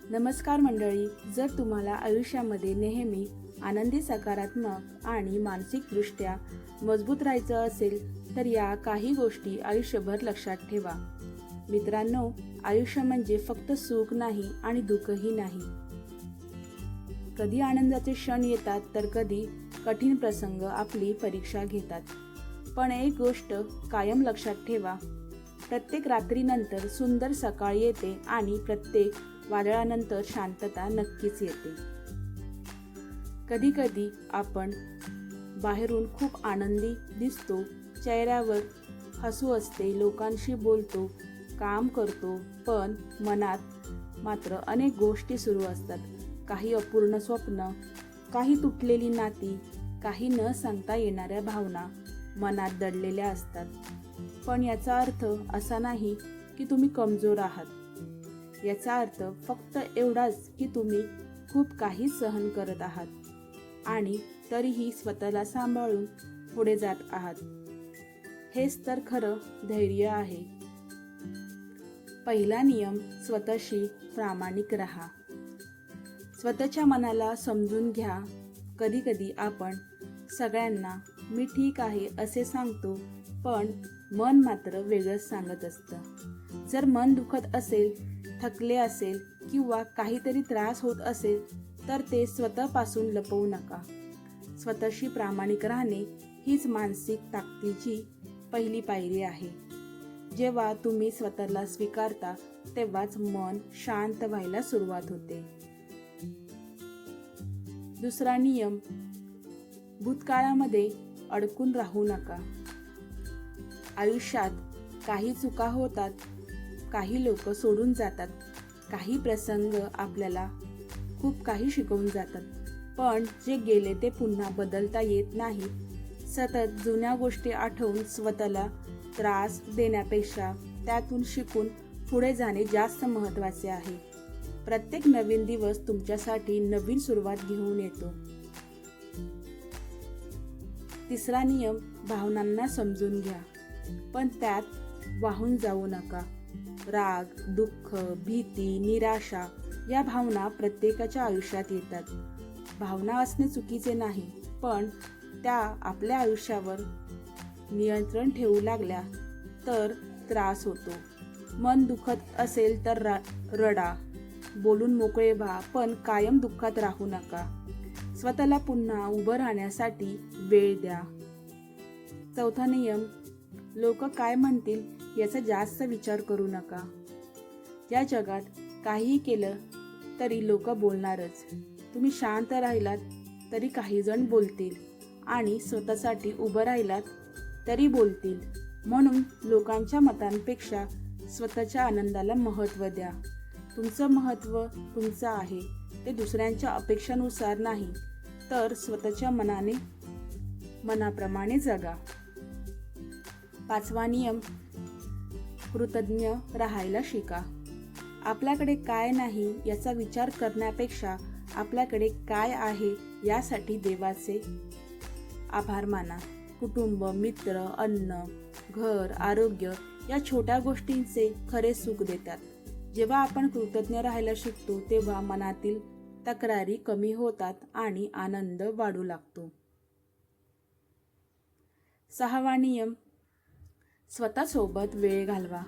नमस्कार मंडळी, जर तुम्हाला आयुष्यामध्ये नेहमी आनंदी, सकारात्मक आणि मानसिकदृष्ट्या मजबूत राहायचं असेल तर या काही गोष्टी आयुष्यभर लक्षात ठेवा. मित्रांनो, आयुष्य म्हणजे फक्त सुख नाही आणि दुःखही नाही. कधी आनंदाचे क्षण येतात तर कधी कठीण प्रसंग आपली परीक्षा घेतात. पण एक गोष्ट कायम लक्षात ठेवा, प्रत्येक रात्रीनंतर सुंदर सकाळ येते आणि प्रत्येक वादळानंतर शांतता नक्कीच येते. कधी कधी आपण बाहेरून खूप आनंदी दिसतो, चेहऱ्यावर हसू असते, लोकांशी बोलतो, काम करतो, पण मनात मात्र अनेक गोष्टी सुरू असतात. काही अपूर्ण स्वप्न, काही तुटलेली नाती, काही न सांगता येणाऱ्या भावना मनात दडलेल्या असतात. पण याचा अर्थ असा नाही की तुम्ही कमजोर आहात. याचा अर्थ फक्त एवढाच की तुम्ही खूप काही सहन करत आहात आणि तरीही स्वतःला सांभाळून पुढे जात आहात. हेच तर खरं धैर्य आहे. पहिला नियम, स्वतःशी प्रामाणिक राहा. स्वतःच्या मनाला समजून घ्या. कधी कधी आपण सगळ्यांना मी ठीक आहे असे सांगतो, पण मन मात्र वेगळंच सांगत असतं. जर मन दुखत असेल, थकले असेल किंवा काहीतरी त्रास होत असेल तर ते स्वतःपासून लपवू नका. स्वतःशी प्रामाणिक राहणे हीच मानसिक ताकदीची पहिली पायरी आहे. जेव्हा तुम्ही स्वतःला स्वीकारता तेव्हाच मन शांत व्हायला सुरुवात होते. दुसरा नियम, भूतकाळामध्ये अडकून राहू नका. आयुष्यात काही चुका होतात, काही लोक सोडून जातात, काही प्रसंग आपल्याला खूप काही शिकवून जातात, पण जे गेले ते पुन्हा बदलता येत नाही. सतत जुन्या गोष्टी आठवून स्वतःला त्रास देण्यापेक्षा त्यातून शिकून पुढे जाणे जास्त महत्त्वाचे आहे. प्रत्येक नवीन दिवस तुमच्यासाठी नवीन सुरुवात घेऊन येतो. तिसरा नियम, भावनांना समजून घ्या, पण त्यात वाहून जाऊ नका. राग, दुःख, भीती, निराशा या भावना प्रत्येकाच्या आयुष्यात येतात. भावना असणे चुकीचे नाही, पण त्या आपल्या आयुष्यावर नियंत्रण ठेवू लागल्या तर त्रास होतो. मन दुखत असेल तर रडा, बोलून मोकळे व्हा, पण कायम दुःखात राहू नका. स्वतःला पुन्हा उभं राहण्यासाठी वेळ द्या. चौथा नियम, लोक काय म्हणतील याचा जास्त विचार करू नका. या जगात काहीही केलं तरी लोक बोलणारच. तुम्ही शांत राहिलात तरी काही जण बोलतील आणि स्वतःसाठी उभं राहिलात तरी बोलतील. म्हणून लोकांच्या मतांपेक्षा स्वतःच्या आनंदाला महत्त्व द्या. तुमचं महत्त्व तुमचं आहे, ते दुसऱ्यांच्या अपेक्षानुसार नाही तर स्वतःच्या मनाप्रमाणे जगा. पाचवा नियम, कृतज्ञ राहायला शिका. आपल्याकडे काय नाही याचा विचार करण्यापेक्षा आपल्याकडे काय आहे यासाठी देवाचे आभार माना. कुटुंब, मित्र, अन्न, घर, आरोग्य या छोट्या गोष्टींचे खरे सुख देतात. जेव्हा आपण कृतज्ञ राहायला शिकतो तेव्हा मनातील तक्रारी कमी होतात आणि आनंद वाढू लागतो. सहावा नियम, स्वतःसोबत वेळ घालवा.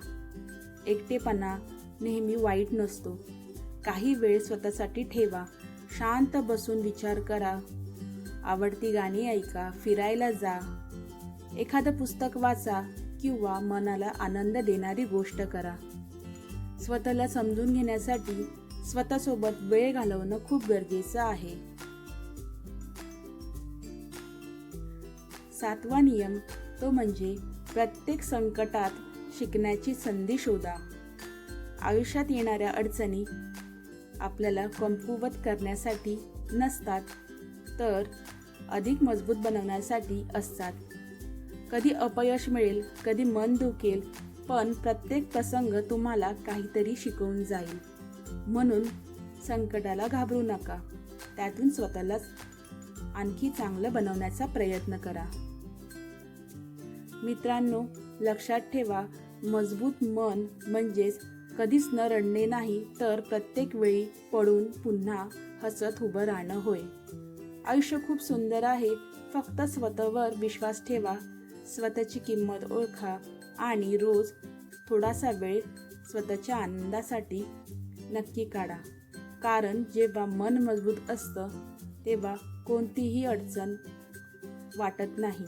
एकटेपणा नेहमी वाईट नसतो. काही वेळ स्वतःसाठी ठेवा. शांत बसून विचार करा, आवडती गाणी ऐका, फिरायला जा, एखादं पुस्तक वाचा किंवा मनाला आनंद देणारी गोष्ट करा. स्वतःला समजून घेण्यासाठी स्वतःसोबत वेळ घालवणं खूप गरजेचं आहे. सातवा नियम, तो म्हणजे प्रत्येक संकटात शिकण्याची संधी शोधा. आयुष्यात येणाऱ्या अडचणी आपल्याला कमकुवत करण्यासाठी नसतात तर अधिक मजबूत बनवण्यासाठी असतात. कधी अपयश मिळेल, कधी मन दुखेल, पण प्रत्येक प्रसंग तुम्हाला काहीतरी शिकवून जाईल. म्हणून संकटाला घाबरू नका, त्यातून स्वतःला आणखी चांगलं बनवण्याचा प्रयत्न करा. मित्रांनो, लक्षात ठेवा, मजबूत मन म्हणजेच कधीच न रडणे नाही, तर प्रत्येक वेळी पडून पुन्हा हसत उभं राहणं होय. आयुष्य खूप सुंदर आहे. फक्त स्वतःवर विश्वास ठेवा, स्वतःची किंमत ओळखा आणि रोज थोडासा वेळ स्वतःच्या आनंदासाठी नक्की काढा. कारण जेव्हा मन मजबूत असतं तेव्हा कोणतीही अडचण वाटत नाही.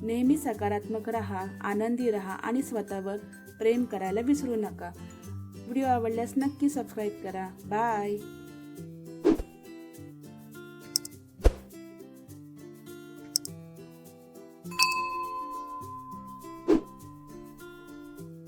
नेहमी सकारात्मक राहा, आनंदी राहा आणि स्वतःवर प्रेम करायला विसरू नका. व्हिडिओ आवडल्यास नक्की सबस्क्राईब करा. बाय.